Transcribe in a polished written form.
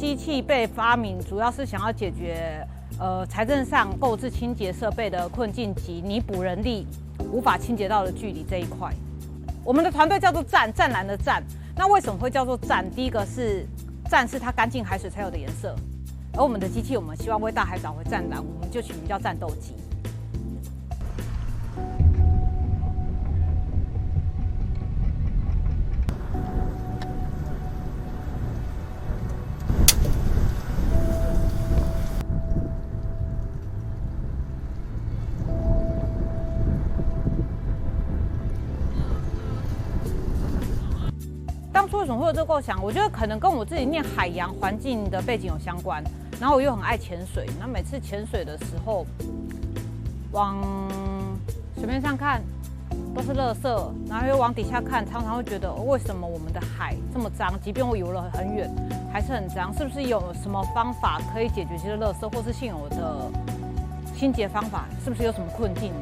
机器被发明，主要是想要解决财政上购置清洁设备的困境及弥补人力无法清洁到的距离这一块。我们的团队叫做湛，湛蓝的湛。那为什么会叫做湛？第一个是湛是它干净海水才有的颜色，而我们的机器我们希望为大海找回湛蓝，我们就取名叫战斗机。当初为什么会有这个构想？我觉得可能跟我自己念海洋环境的背景有相关，然后我又很爱潜水，那每次潜水的时候，往水面上看都是垃圾，然后又往底下看，常常会觉得为什么我们的海这么脏？即便我游了很远，还是很脏，是不是有什么方法可以解决这些垃圾，或是现有的清洁方法，是不是有什么困境？